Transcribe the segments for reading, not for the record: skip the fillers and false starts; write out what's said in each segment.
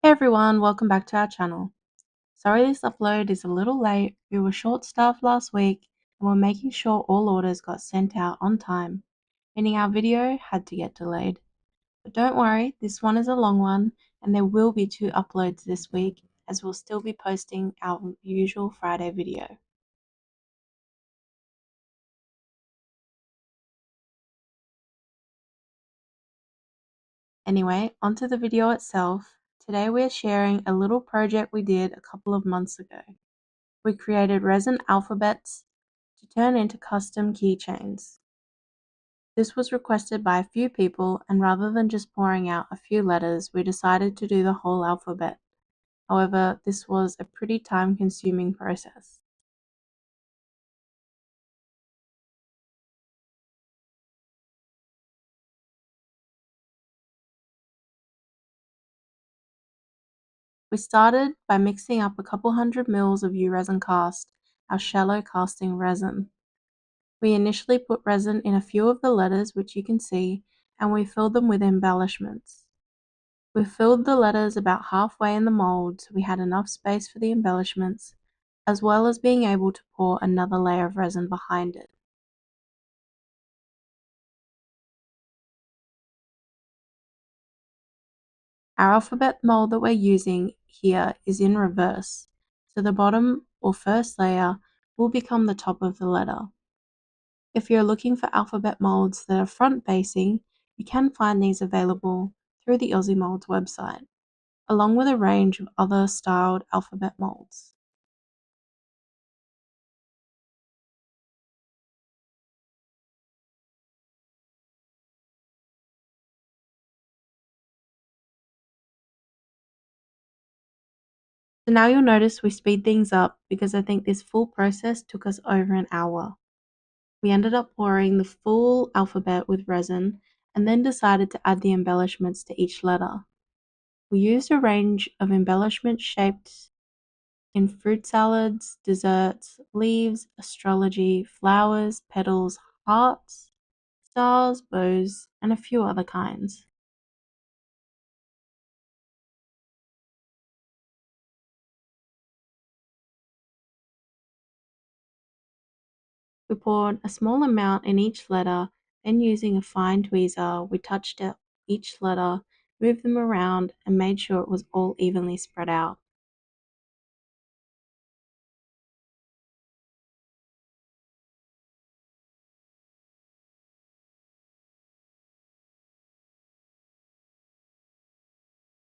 Hey everyone, welcome back to our channel. Sorry this upload is a little late. We were short-staffed last week and we're making sure all orders got sent out on time, meaning our video had to get delayed. But don't worry, this one is a long one and there will be 2 uploads this week as we'll still be posting our usual Friday video. Anyway, onto the video itself. Today we're sharing a little project we did a couple of months ago. We created resin alphabets to turn into custom keychains. This was requested by a few people, and rather than just pouring out a few letters, we decided to do the whole alphabet. However, this was a pretty time-consuming process. We started by mixing up a couple hundred mils of uresin cast, our shallow casting resin. We initially put resin in a few of the letters, which you can see, and we filled them with embellishments. We filled the letters about halfway in the mould so we had enough space for the embellishments, as well as being able to pour another layer of resin behind it. Our alphabet mold that we're using here is in reverse, so the bottom or first layer will become the top of the letter. If you're looking for alphabet molds that are front facing, you can find these available through the Aussie Molds website, along with a range of other styled alphabet molds. So now you'll notice we speed things up because I think this full process took us over an hour. We ended up pouring the full alphabet with resin and then decided to add the embellishments to each letter. We used a range of embellishments shaped in fruit salads, desserts, leaves, astrology, flowers, petals, hearts, stars, bows, and a few other kinds. We poured a small amount in each letter, then using a fine tweezer, we touched up each letter, moved them around, and made sure it was all evenly spread out.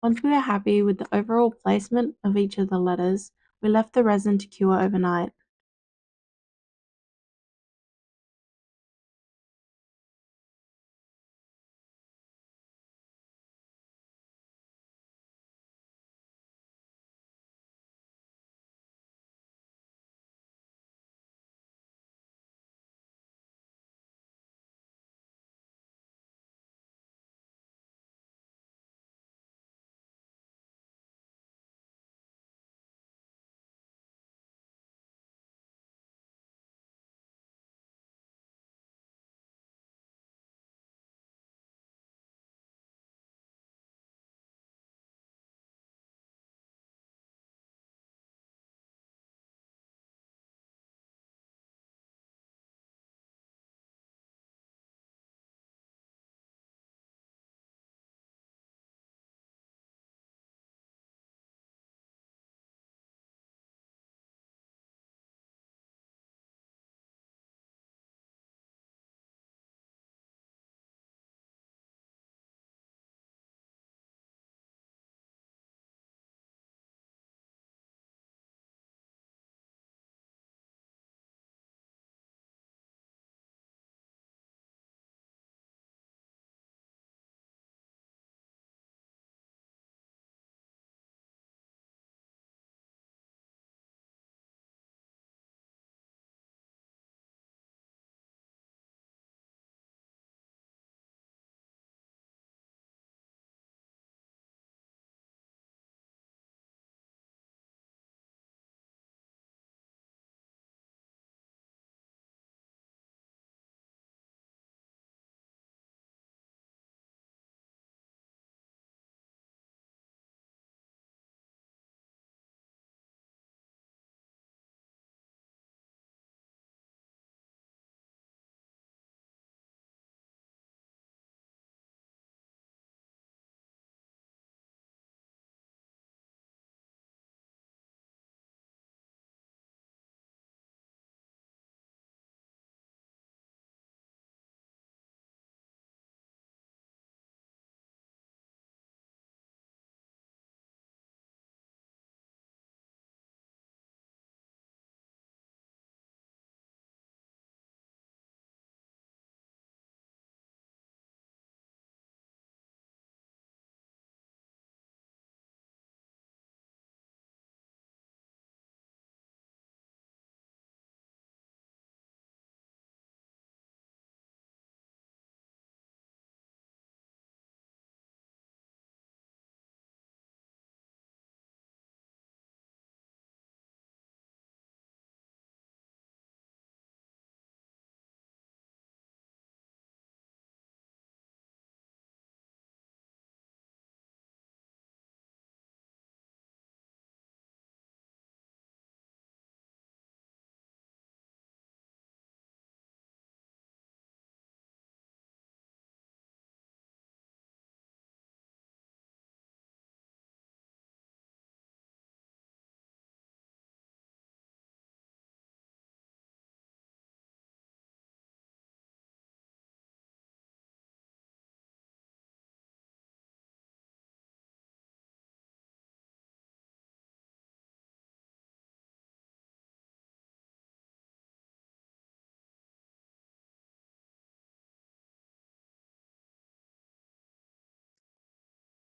Once we were happy with the overall placement of each of the letters, we left the resin to cure overnight.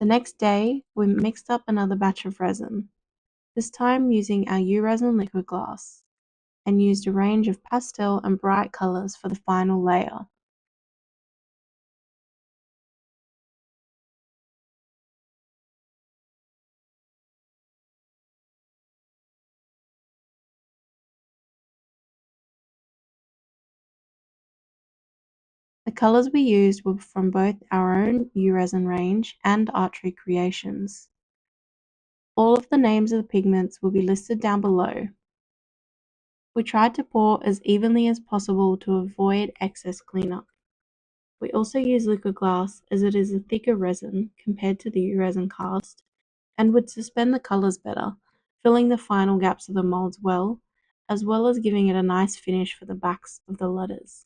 The next day, we mixed up another batch of resin, this time using our uresin liquid glass, and used a range of pastel and bright colours for the final layer. The colours we used were from both our own uresin range and Archery Creations. All of the names of the pigments will be listed down below. We tried to pour as evenly as possible to avoid excess cleanup. We also use liquid glass as it is a thicker resin compared to the uresin cast and would suspend the colours better, filling the final gaps of the moulds well as giving it a nice finish for the backs of the letters.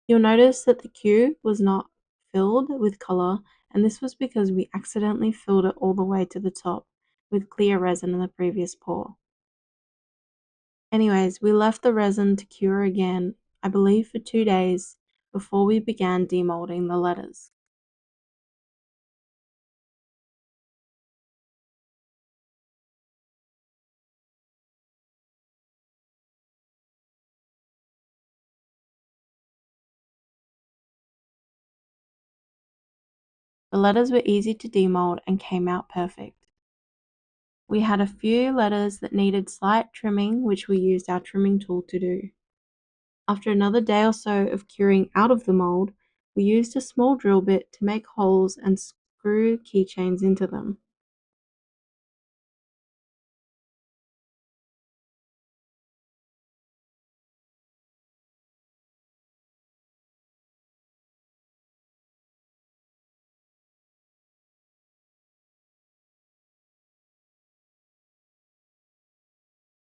You'll notice that the queue was not filled with colour, and this was because we accidentally filled it all the way to the top with clear resin in the previous pour. Anyways, we left the resin to cure again, I believe for 2 days, before we began demoulding the letters. The letters were easy to demould and came out perfect. We had a few letters that needed slight trimming, which we used our trimming tool to do. After another day or so of curing out of the mould, we used a small drill bit to make holes and screw keychains into them.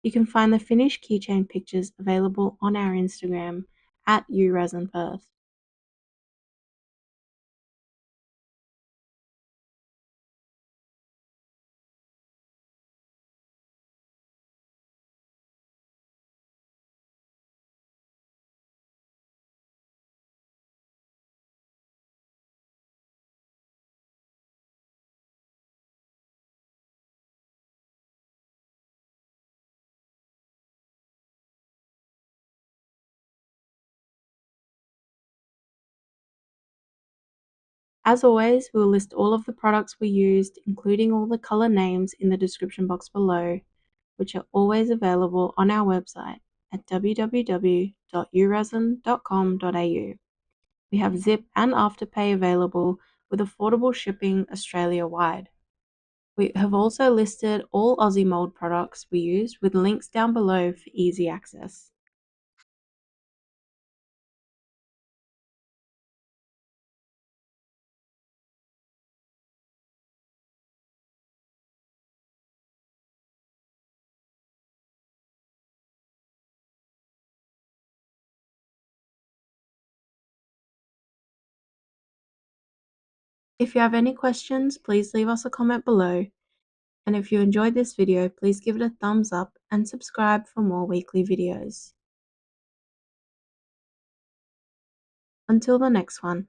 You can find the finished keychain pictures available on our Instagram at uresinperth. As always, we will list all of the products we used, including all the color names in the description box below, which are always available on our website at www.uresin.com.au. We have Zip and Afterpay available with affordable shipping Australia-wide. We have also listed all Aussie Mould products we use with links down below for easy access. If you have any questions, please leave us a comment below. And if you enjoyed this video, please give it a thumbs up and subscribe for more weekly videos. Until the next one.